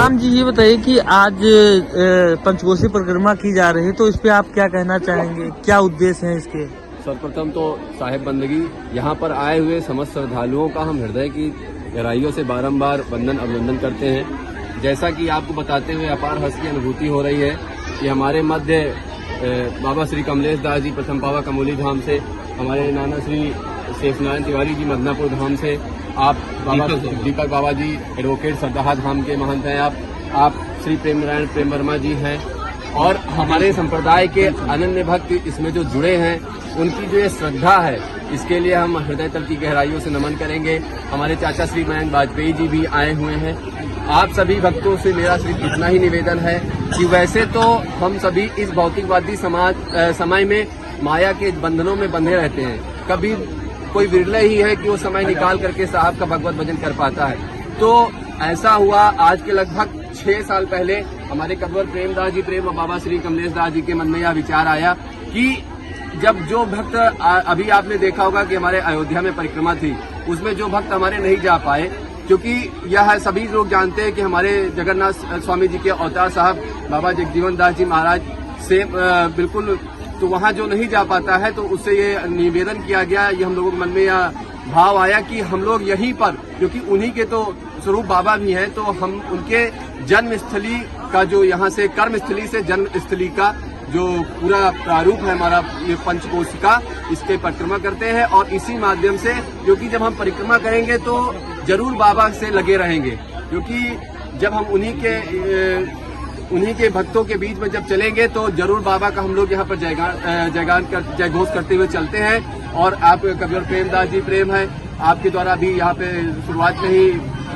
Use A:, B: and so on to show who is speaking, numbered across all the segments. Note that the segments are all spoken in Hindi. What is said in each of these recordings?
A: राम जी, ये बताइए कि आज पंचकोसी परिक्रमा की जा रही है, तो इस पे आप क्या कहना चाहेंगे, क्या उद्देश्य है इसके?
B: सर्वप्रथम तो साहिब बंदगी यहाँ पर आए हुए समस्त श्रद्धालुओं का हम हृदय की गहराइयों से बारंबार वंदन अभिनंदन करते हैं। जैसा कि आपको बताते हुए अपार हर्ष की अनुभूति हो रही है कि हमारे मध्य बाबा श्री कमलेश दास जी प्रथम पावा कमोली धाम से, हमारे नाना श्री शेष नारायण तिवारी जी मदनापुर धाम से, आप बाबा दीपक बाबा जी एडवोकेट सरदाहा धाम के महंत हैं, आप श्री प्रेम नारायण प्रेम वर्मा जी हैं, और हमारे संप्रदाय के अनन्य भक्त इसमें जो जुड़े हैं उनकी जो ये श्रद्धा है, इसके लिए हम हृदय तल की गहराइयों से नमन करेंगे। हमारे चाचा श्री मयंक वाजपेयी जी भी आए हुए हैं। आप सभी भक्तों से मेरा सिर्फ इतना ही निवेदन है कि वैसे तो हम सभी इस भौतिकवादी समय में माया के बंधनों में बंधे रहते हैं, कभी कोई विरले ही है कि वो समय निकाल करके साहब का भगवत भजन कर पाता है। तो ऐसा हुआ आज के लगभग 6 साल पहले हमारे कब्र प्रेमदास जी प्रेम बाबा श्री कमलेश दास जी के मन में यह विचार आया कि जब जो भक्त, अभी आपने देखा होगा कि हमारे अयोध्या में परिक्रमा थी, उसमें जो भक्त हमारे नहीं जा पाए, क्योंकि यह सभी लोग जानते हैं कि हमारे जगन्नाथ स्वामी जी के अवतार साहब बाबा जगजीवन दास जी महाराज से बिल्कुल, तो वहाँ जो नहीं जा पाता है तो उससे ये निवेदन किया गया, ये हम लोगों के मन में यह भाव आया कि हम लोग यहीं पर, क्योंकि उन्हीं के तो स्वरूप बाबा भी हैं, तो हम उनके जन्मस्थली का जो यहाँ से कर्मस्थली से जन्मस्थली का जो पूरा प्रारूप है हमारा ये पंचकोशी का, इसके परिक्रमा करते हैं। और इसी माध्यम से, क्योंकि जब हम परिक्रमा करेंगे तो जरूर बाबा से लगे रहेंगे, क्योंकि जब हम उन्हीं के भक्तों के बीच में जब चलेंगे तो जरूर बाबा का हम लोग यहाँ पर जय घोष करते हुए चलते हैं। और आप कबीर प्रेमदास जी प्रेम है, आपके द्वारा भी यहाँ पे शुरुआत में ही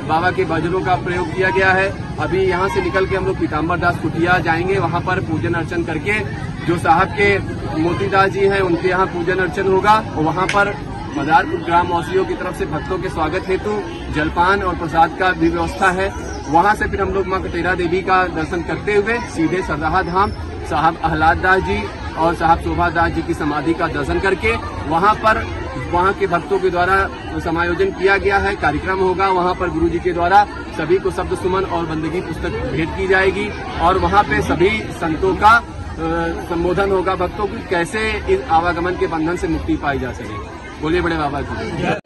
B: बाबा के भजनों का प्रयोग किया गया है। अभी यहाँ से निकल के हम लोग पीताम्बर दास कुटिया जाएंगे, वहाँ पर पूजन अर्चन करके जो साहब के मोतीदास जी हैं उनके यहाँ पूजन अर्चन होगा, और वहाँ पर मदारपुर ग्राम वासियों की तरफ से भक्तों के स्वागत हेतु जलपान और प्रसाद का भी व्यवस्था है। वहाँ से फिर हम लोग माँ कटेरा देवी का दर्शन करते हुए सीधे सरदाहा धाम साहब आह्लाद दास जी और साहब शोभा दास जी की समाधि का दर्शन करके वहाँ के भक्तों के द्वारा समायोजन किया गया है, कार्यक्रम होगा। वहाँ पर गुरु जी के द्वारा सभी को शब्द सुमन और बंदगी पुस्तक भेंट की जाएगी, और वहाँ पे सभी संतों का संबोधन होगा भक्तों की, कैसे इस आवागमन के बंधन से मुक्ति पाई जा सके। बोलिए बड़े बाबा जी।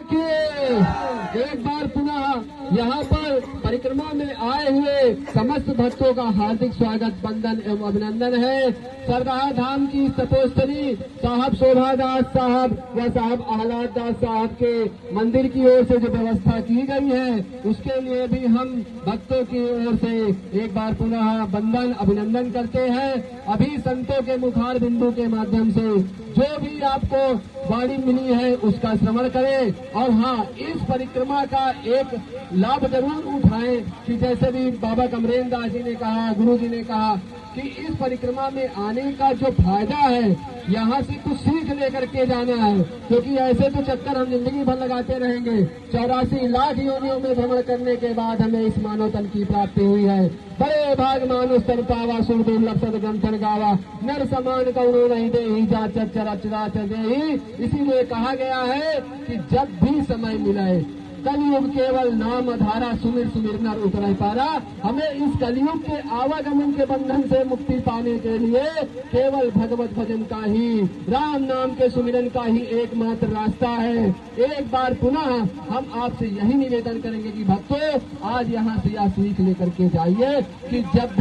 C: एक बार पुनः यहाँ पर परिक्रमा में आए हुए समस्त भक्तों का हार्दिक स्वागत, वंदन एवं अभिनंदन है। सरदाहा धाम की तपोस्थली साहब शोभादास साहब व साहब आह्लाद दास साहब के मंदिर की ओर से जो व्यवस्था की गई है, उसके लिए भी हम भक्तों की ओर से एक बार पुनः वंदन अभिनंदन करते हैं। अभी संतों के मुखार बिंदु के माध्यम से जो भी आपको वाणी मिली है उसका श्रवण करें, और हाँ, इस परिक्रमा का एक लाभ जरूर उठाएं कि जैसे भी बाबा कमरेन दास जी ने कहा, गुरु जी ने कहा कि इस परिक्रमा में आने का जो फायदा है, यहाँ से कुछ सीख लेकर के जाना है, क्योंकि ऐसे तो चक्कर हम जिंदगी भर लगाते रहेंगे। 84 लाख योनियों में भ्रमण करने के बाद हमें इस मानव तन की प्राप्ति हुई है। बड़े भाग मानुष तन पावा, सुर दुर्लभ सद ग्रंथन गावा, नर समान कौनो नहीं दे जा चरा दे। इसीलिए कहा गया है कि जब भी समय मिले, कलयुग केवल नाम धारा, सुमिर सुमिर नर उतर पारा। हमें इस कलयुग के आवागमन के बंधन से मुक्ति पाने के लिए केवल भगवत भजन का ही, राम नाम के सुमिरन का ही एकमात्र रास्ता है। एक बार पुनः हम आपसे यही निवेदन करेंगे कि भक्तों, आज यहाँ से यह सीख लेकर के जाइए कि जब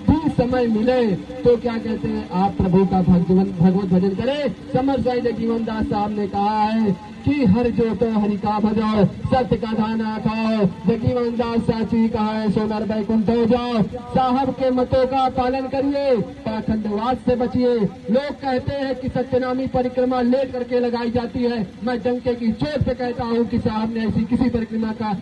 C: भी समय मिले तो क्या कहते हैं, आप प्रभु का भगवत भजन करें। समर साई जगजीवन दास साहब ने कहा है कि हर जो तो हरि का भजो, सत्य का दाना खाओ, जगजीवन दास साची कहा है, सोनर बैकुंठ हो जाओ। साहब के मतों का पालन करिए, पाखंडवाद से बचिए। लोग कहते हैं कि सत्यनामी परिक्रमा ले करके लगाई जाती है, मैं डंके की चोट पे कहता हूँ कि साहब ने ऐसी किसी परिक्रमा का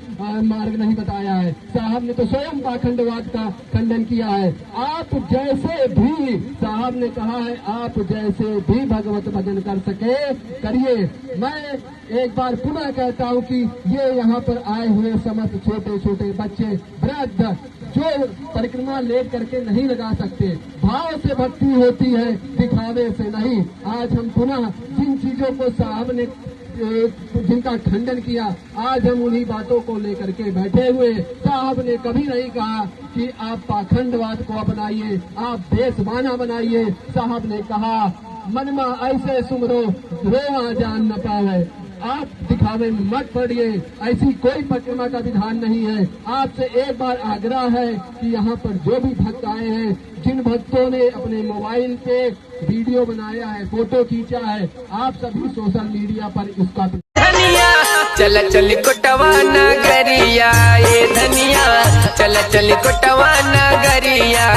C: मार्ग नहीं बताया है। साहब ने तो स्वयं पाखंडवाद का खंडन किया है। आप जैसे भी, साहब ने कहा है, आप जैसे भी भगवत भजन कर सके करिए। मैं एक बार पुनः कहता हूँ कि ये यहाँ पर आए हुए समस्त छोटे छोटे बच्चे, वृद्ध, जो परिक्रमा लेट करके नहीं लगा सकते, भाव से भक्ति होती है, दिखावे से नहीं। आज हम पुनः जिन चीजों को साहब ने जिनका खंडन किया, आज हम उन्हीं बातों को लेकर के बैठे हुए। साहब ने कभी नहीं कहा कि आप पाखंडवाद को अपनाइए, आप देशबाना बनाइए। साहब ने कहा मनमा ऐसे सुमरो रोवा जान न पावे। आप दिखावे में मत पड़िए, ऐसी कोई परिक्रमा का विधान नहीं है। आपसे एक बार आग्रह है कि यहाँ पर जो भी भक्त आए हैं, जिन भक्तों ने अपने मोबाइल पे वीडियो बनाया है, फोटो खींचा है, आप सभी सोशल मीडिया पर इसका
D: चल चल कोटवा नगरिया ये धनिया, चल चल कोटवा नगरिया